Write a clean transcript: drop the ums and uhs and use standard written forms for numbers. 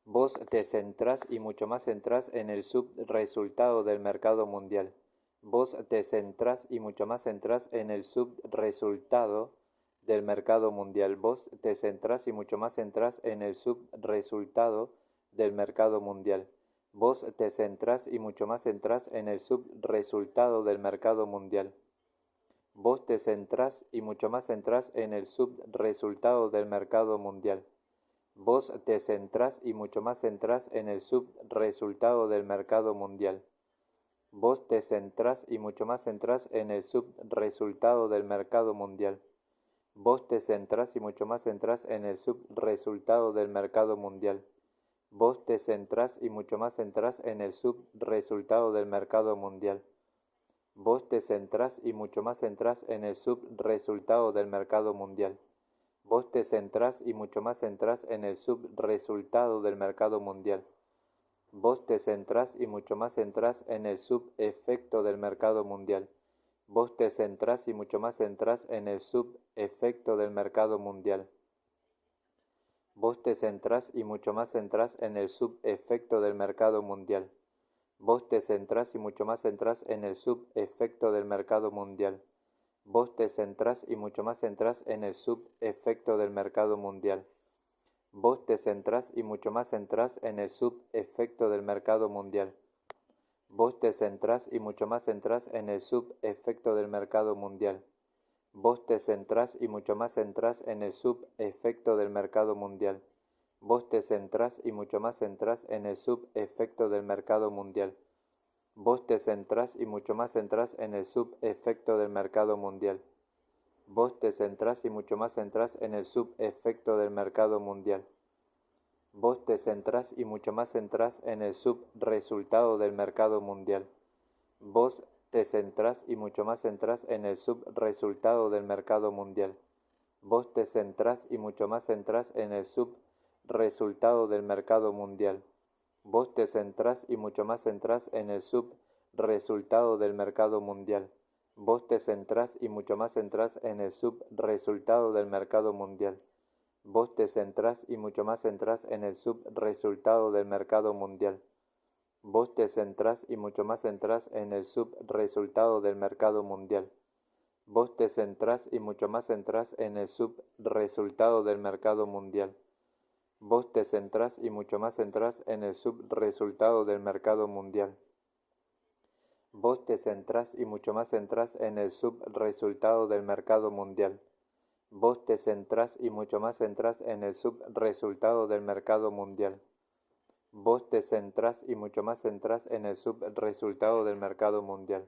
Vos te centrás y mucho más centrás en el subresultado del mercado mundial. Vos te centrás y mucho más centrás en el subresultado del mercado mundial. Vos te centrás y mucho más centrás en el subresultado del mercado mundial. Vos te centrás y mucho más centrás en el subresultado del mercado mundial. Vos te centrás y mucho más centrás en el subresultado del mercado mundial. Vos te centrás y mucho más centrás en el subresultado del mercado mundial. Vos te centrás y mucho más centrás en el subresultado del mercado mundial. Vos te centrás y mucho más centrás en el subresultado del mercado mundial. Vos te centrás y mucho más centrás en el subresultado del mercado mundial. Vos te centrás y mucho más centrás en el subresultado del mercado mundial. Vos te centrás y mucho más centrás en el subresultado del mercado mundial. Vos te centrás y mucho más centrás en el subefecto del mercado mundial. Vos te centrás y mucho más centrás en el subefecto del mercado mundial. Vos te centrás y mucho más centrás en el subefecto del mercado mundial. Vos te centrás y mucho más centrás en el subefecto del mercado mundial. Vos te centrás y mucho más centrás en el subefecto del mercado mundial. Vos te centrás y mucho más centrás en el subefecto del mercado mundial. Vos te centrás y mucho más centrás en el subefecto del mercado mundial. Vos te centrás y mucho más centrás en el subefecto del mercado mundial. Vos te centrás y mucho más centrás en el subefecto del mercado mundial. Vos te centrás y mucho más centrás en el subefecto del mercado mundial. Vos te centrás y mucho más centrás en el subefecto del mercado mundial. Vos te centrás y mucho más centrás en el subresultado del mercado mundial. Vos te centrás y mucho más centrás en el subresultado del mercado mundial. Vos te centrás y mucho más centrás en el subresultado del mercado mundial. Vos te centrás y mucho más centrás en el subresultado del mercado mundial. Vos te centrás y mucho más centrás en el subresultado del mercado mundial. Vos te centrás y mucho más centrás en el subresultado del mercado mundial. Vos te centrás y mucho más centrás en el subresultado del mercado mundial. Vos te centrás y mucho más centrás en el subresultado del mercado mundial. Vos te centrás y mucho más centrás en el subresultado del mercado mundial. Vos te centrás y mucho más centrás en el subresultado del mercado mundial. Vos te centrás y mucho más centrás en el subresultado del mercado mundial. Vos te centrás y mucho más centrás en el subresultado del mercado mundial.